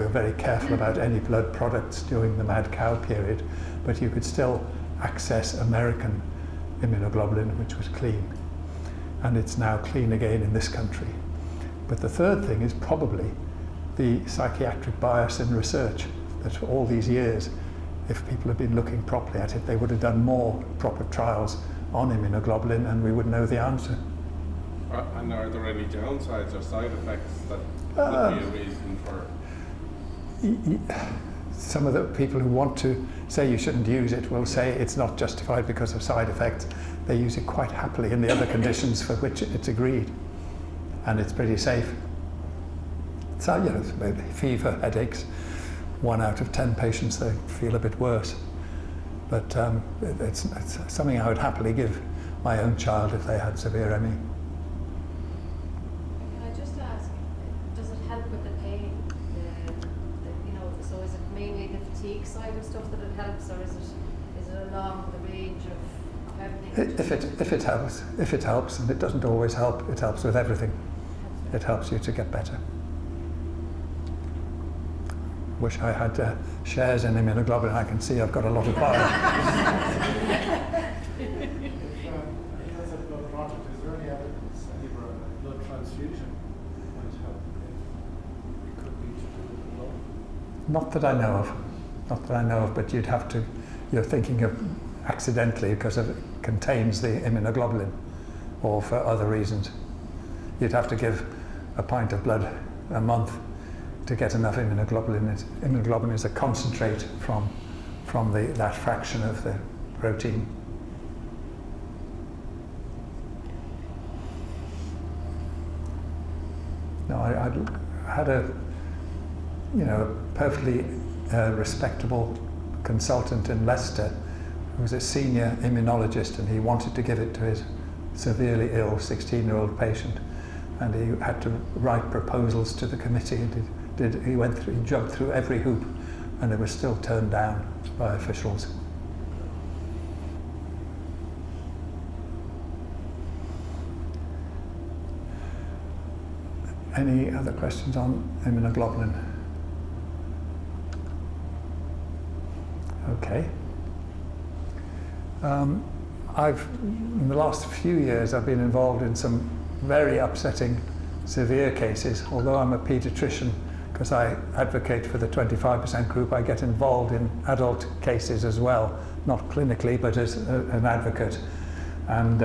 very careful about any blood products during the mad cow period, but you could still access American immunoglobulin, which was clean, and it's now clean again in this country. But the third thing is probably the psychiatric bias in research, that for all these years, if people had been looking properly at it, they would have done more proper trials on immunoglobulin, and we would know the answer. And are there any downsides or side effects that would be a reason for? Some of the people who want to say you shouldn't use it will say it's not justified because of side effects. They use it quite happily in the other conditions for which it's agreed, and it's pretty safe. So, you know, fever, headaches, 1 out of 10 patients, they feel a bit worse. But it's something I would happily give my own child if they had severe ME. Can I just ask, does it help with the pain? So is it mainly the fatigue side of stuff that it helps, or is it along the range of everything? If it helps, and it doesn't always help, it helps with everything. It helps you to get better. Wish I had shares in immunoglobulin. I can see I've got a lot of bile. Because of blood product, is there any evidence any blood transfusion might help if it could be to do with blood? Not that I know of. Not that I know of, but you'd have to, you're thinking of accidentally because it contains the immunoglobulin, or for other reasons. You'd have to give a pint of blood a month to get enough immunoglobulin. Immunoglobulin is a concentrate from that fraction of the protein. No, I had a perfectly respectable consultant in Leicester who was a senior immunologist, and he wanted to give it to his severely ill 16-year-old patient, and he had to write proposals to the committee. He jumped through every hoop, and it was still turned down by officials. Any other questions on immunoglobulin? Okay. In the last few years, I've been involved in some very upsetting severe cases, although I'm a paediatrician, because I advocate for the 25% group, I get involved in adult cases as well, not clinically, but as an advocate. And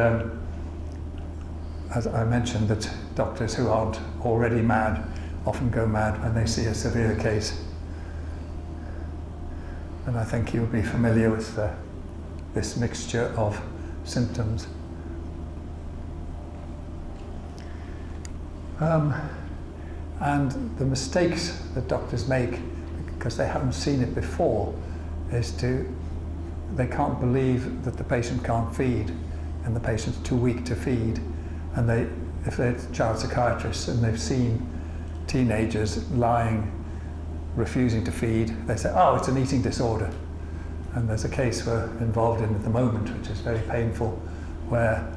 as I mentioned, that doctors who aren't already mad often go mad when they see a severe case. And I think you'll be familiar with this mixture of symptoms. And the mistakes that doctors make, because they haven't seen it before, is they can't believe that the patient can't feed and the patient's too weak to feed. And if they're child psychiatrists and they've seen teenagers lying, refusing to feed, they say, oh, it's an eating disorder. And there's a case we're involved in at the moment, which is very painful, where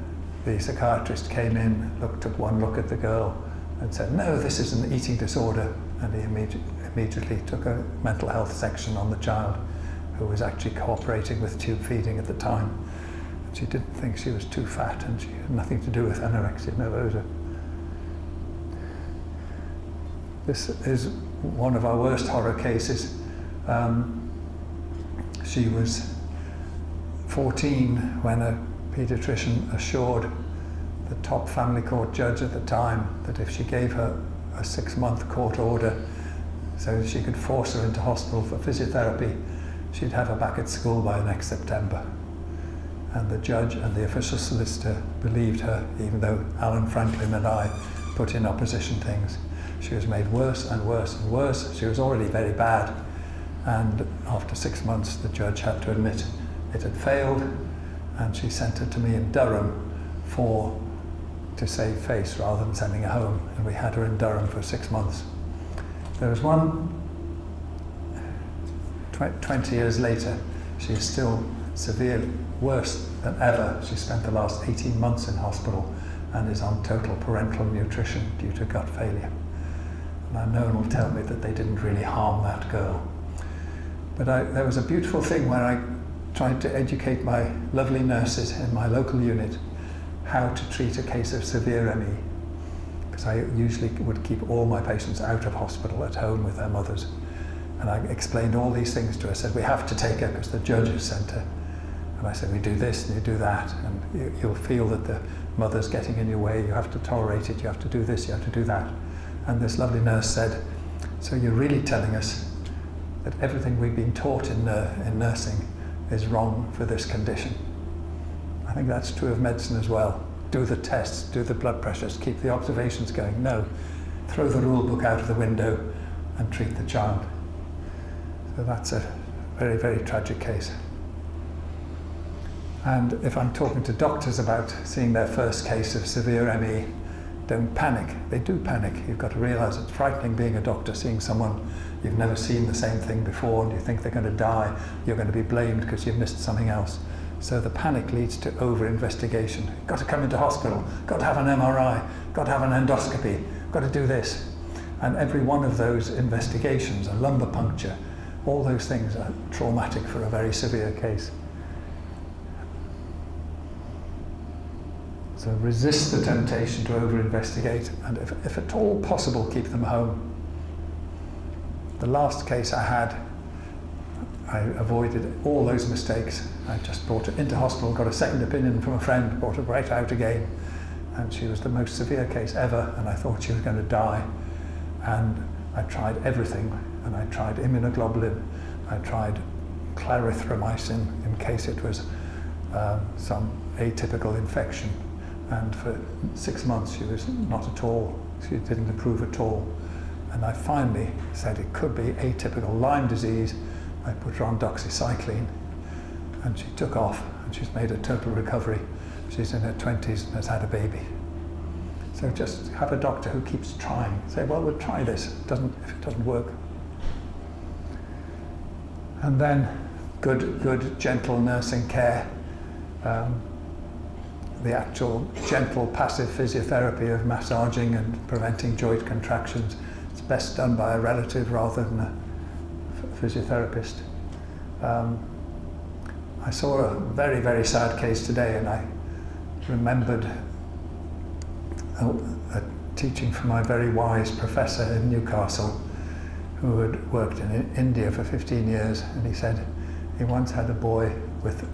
the psychiatrist came in, took one look at the girl and said, no, this is an eating disorder. And he immediately took a mental health section on the child, who was actually cooperating with tube feeding at the time. And she didn't think she was too fat, and she had nothing to do with anorexia nervosa. This is one of our worst horror cases. She was 14 when a paediatrician assured the top family court judge at the time that if she gave her a 6-month court order so that she could force her into hospital for physiotherapy, she'd have her back at school by next September. And the judge and the official solicitor believed her, even though Alan Franklin and I put in opposition things. She was made worse and worse and worse. She was already very bad. And after 6 months, the judge had to admit it had failed, and she sent her to me in Durham to save face rather than sending her home. And we had her in Durham for 6 months. There was one, 20 years later, she is still severely worse than ever. She spent the last 18 months in hospital and is on total parenteral nutrition due to gut failure. And no one will tell me that they didn't really harm that girl. But there was a beautiful thing where I tried to educate my lovely nurses in my local unit how to treat a case of severe ME. Because I usually would keep all my patients out of hospital at home with their mothers. And I explained all these things to her. I said, we have to take her because the judge has sent her. And I said, we do this and you do that. And you'll feel that the mother's getting in your way. You have to tolerate it. You have to do this. You have to do that. And this lovely nurse said, so you're really telling us that everything we've been taught in nursing is wrong for this condition. I think that's true of medicine as well. Do the tests, do the blood pressures, keep the observations going. No, throw the rule book out of the window and treat the child. So that's a very, very tragic case. And if I'm talking to doctors about seeing their first case of severe ME, don't panic. They do panic. You've got to realise it's frightening being a doctor, seeing someone you've never seen the same thing before and you think they're going to die. You're going to be blamed because you've missed something else. So the panic leads to over-investigation. You've got to come into hospital, got to have an MRI, got to have an endoscopy, got to do this. And every one of those investigations, a lumbar puncture, all those things are traumatic for a very severe case. So resist the temptation to over-investigate, and if at all possible, keep them home. The last case I had, I avoided all those mistakes. I just brought her into hospital, got a second opinion from a friend, brought her right out again, and she was the most severe case ever, and I thought she was going to die. And I tried everything, and I tried immunoglobulin, I tried clarithromycin in case it was some atypical infection. And for 6 months she was not at all, she didn't improve at all. And I finally said it could be atypical Lyme disease. I put her on doxycycline and she took off and she's made a total recovery. She's in her 20s and has had a baby. So just have a doctor who keeps trying. Say, well, we'll try this. If it doesn't work. And then good gentle nursing care. The actual gentle passive physiotherapy of massaging and preventing joint contractions. It's best done by a relative rather than a physiotherapist. I saw a very, very sad case today and I remembered a teaching for my very wise professor in Newcastle, who had worked in India for 15 years, and he said he once had a boy with a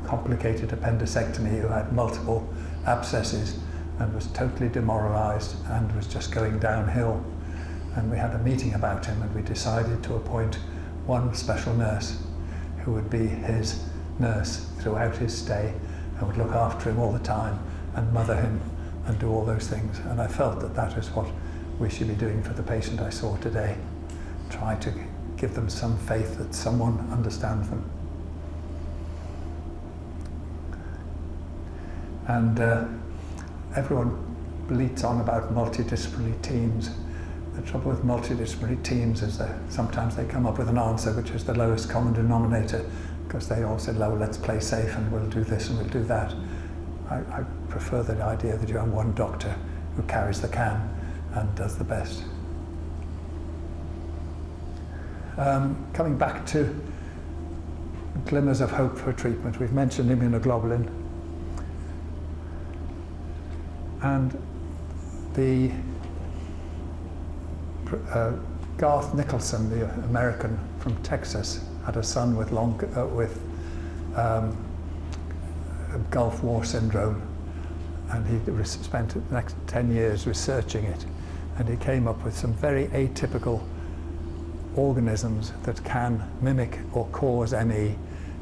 complicated appendectomy who had multiple abscesses and was totally demoralized and was just going downhill. And we had a meeting about him, and we decided to appoint one special nurse who would be his nurse throughout his stay and would look after him all the time and mother him and do all those things. And I felt that that is what we should be doing for the patient I saw today. Try to give them some faith that someone understands them. And everyone bleats on about multidisciplinary teams. The trouble with multidisciplinary teams is that sometimes they come up with an answer which is the lowest common denominator, because they all said, "Oh, let's play safe and we'll do this and we'll do that." I prefer the idea that you have one doctor who carries the can and does the best. Coming back to glimmers of hope for treatment, we've mentioned immunoglobulin. And the Garth Nicholson, the American from Texas, had a son with Gulf War syndrome, and he spent the next 10 years researching it, and he came up with some very atypical organisms that can mimic or cause ME,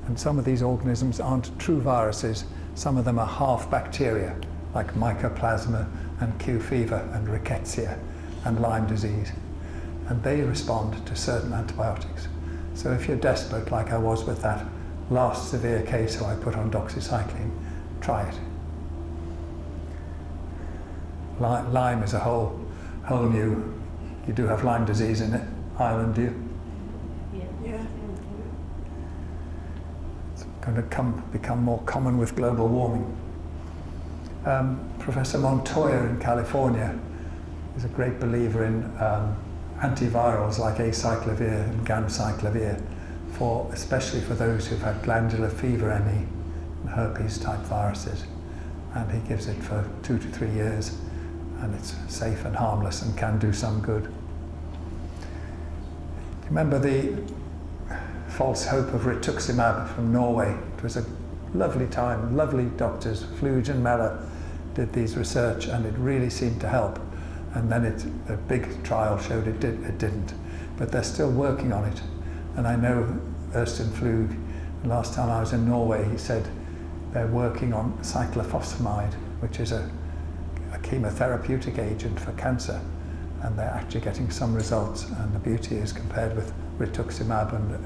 and some of these organisms aren't true viruses. Some of them are half bacteria, like mycoplasma and Q fever and rickettsia and Lyme disease, and they respond to certain antibiotics. So if you're desperate, like I was with that last severe case who I put on doxycycline, try it. Lyme is a whole new, you do have Lyme disease in Ireland, do you? Yeah. It's going to become more common with global warming. Professor Montoya in California is a great believer in antivirals like acyclovir and ganciclovir, especially for those who've had glandular fever ME and herpes type viruses. And he gives it for 2 to 3 years, and it's safe and harmless and can do some good. Remember the false hope of rituximab from Norway? It was a lovely time, lovely doctors, Fluge and Meller did these research, and it really seemed to help. And then a big trial showed it didn't. But they're still working on it. And I know Øystein Fluge, last time I was in Norway, he said they're working on cyclophosphamide, which is a chemotherapeutic agent for cancer. And they're actually getting some results. And the beauty is, compared with rituximab and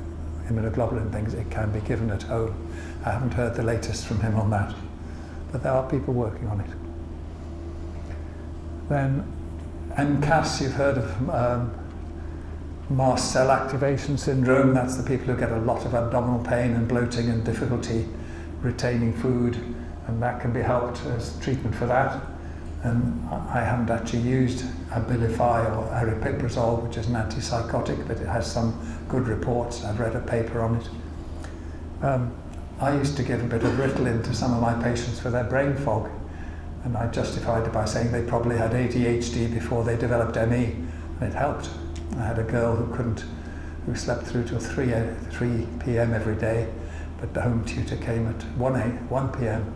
immunoglobulin things, it can be given at home. I haven't heard the latest from him on that, but there are people working on it. Then MCAS, you've heard of mast cell activation syndrome. That's the people who get a lot of abdominal pain and bloating and difficulty retaining food, and that can be helped as treatment for that. And I haven't actually used Abilify or aripiprazole, which is an antipsychotic, but it has some good reports. I've read a paper on it. I used to give a bit of Ritalin to some of my patients for their brain fog, and I justified it by saying they probably had ADHD before they developed ME, and it helped. I had a girl who slept through till 3 p.m. every day, but the home tutor came at 1 p.m.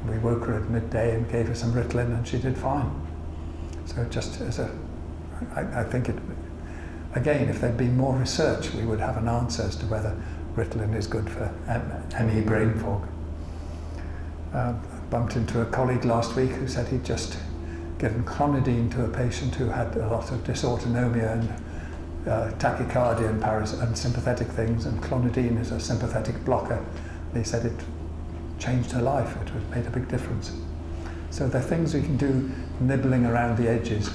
We woke her at midday and gave her some Ritalin, and she did fine. So just I think again, if there'd been more research, we would have an answer as to whether Ritalin is good for ME brain fog. Bumped into a colleague last week who said he'd just given clonidine to a patient who had a lot of dysautonomia and tachycardia and sympathetic things, and clonidine is a sympathetic blocker. And he said it changed her life. It made a big difference. So there are things we can do nibbling around the edges.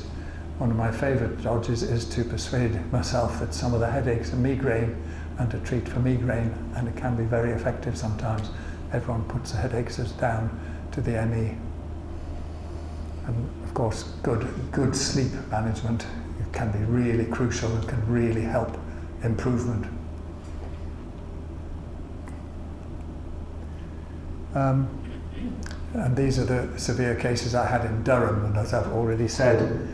One of my favourite dodges is to persuade myself that some of the headaches are migraine and to treat for migraine, and it can be very effective sometimes. Everyone puts the headaches down to the ME. And of course, good sleep management can be really crucial and can really help improvement. And these are the severe cases I had in Durham, and as I've already said,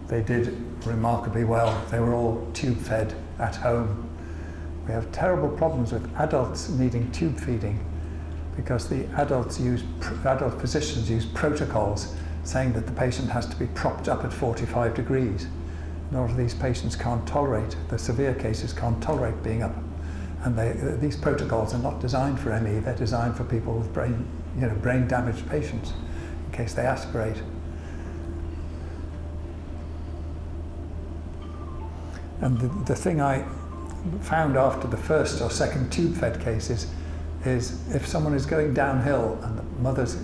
They did remarkably well. They were all tube fed at home. We have terrible problems with adults needing tube feeding because the adult physicians use protocols saying that the patient has to be propped up at 45 degrees. And all of these patients can't tolerate, the severe cases can't tolerate being up. And these protocols are not designed for ME, they're designed for people with brain damaged patients in case they aspirate. And the thing I found after the first or second tube-fed cases is if someone is going downhill and the mother's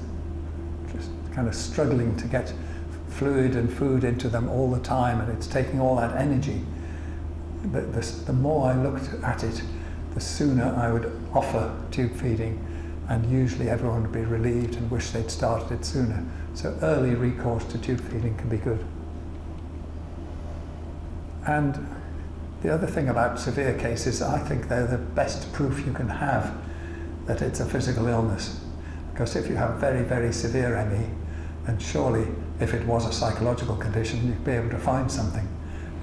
just kind of struggling to get fluid and food into them all the time and it's taking all that energy, the more I looked at it, the sooner I would offer tube feeding, and usually everyone would be relieved and wish they'd started it sooner. So early recourse to tube feeding can be good. And the other thing about severe cases, I think they're the best proof you can have that it's a physical illness. Because if you have very, very severe ME, then surely if it was a psychological condition, you'd be able to find something.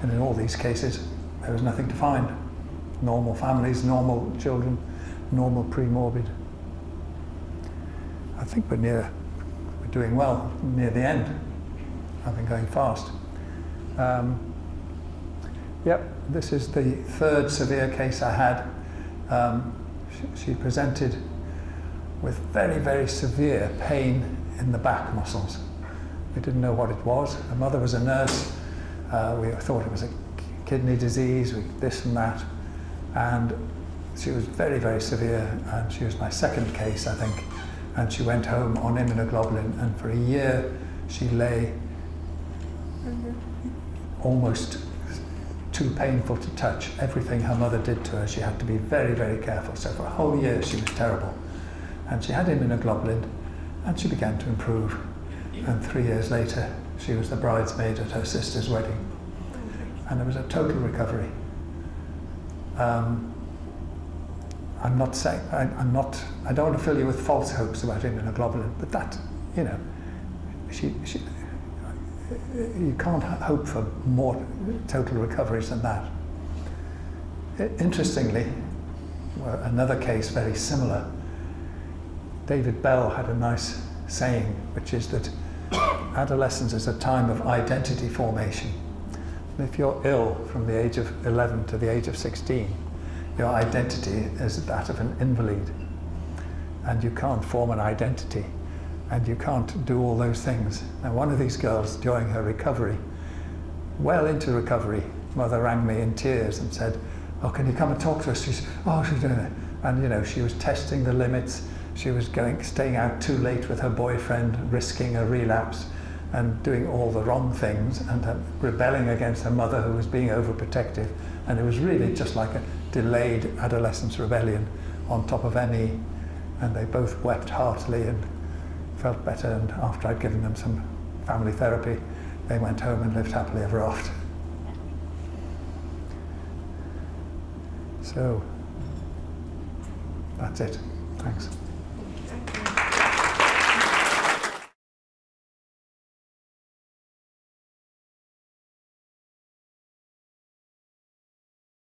And in all these cases, there was nothing to find. Normal families, normal children, normal pre-morbid. I think we're doing well, near the end. I've been going fast. Yep, this is the third severe case I had. She presented with very, very severe pain in the back muscles. We didn't know what it was. Her mother was a nurse. We thought it was a kidney disease, this and that. And she was very, very severe, and she was my second case, I think. And she went home on immunoglobulin, and for a year she lay almost too painful to touch. Everything her mother did to her, she had to be very, very careful. So for a whole year she was terrible. And she had immunoglobulin, and she began to improve. And 3 years later, she was the bridesmaid at her sister's wedding. And there was a total recovery. I'm not saying, I don't want to fill you with false hopes about immunoglobulin, but that, you know, you can't hope for more total recoveries than that. Interestingly, another case very similar, David Bell had a nice saying, which is that adolescence is a time of identity formation. And if you're ill from the age of 11 to the age of 16, your identity is that of an invalid. And you can't form an identity, and you can't do all those things. Now, one of these girls, during her recovery, well into recovery, mother rang me in tears and said, "Oh, can you come and talk to us?" She's doing it. And, you know, she was testing the limits. She was staying out too late with her boyfriend, risking a relapse, and doing all the wrong things, and rebelling against her mother, who was being overprotective. And it was really just like a delayed adolescence rebellion on top of ME. And they both wept heartily and felt better. And after I'd given them some family therapy, they went home and lived happily ever after. So that's it. Thanks.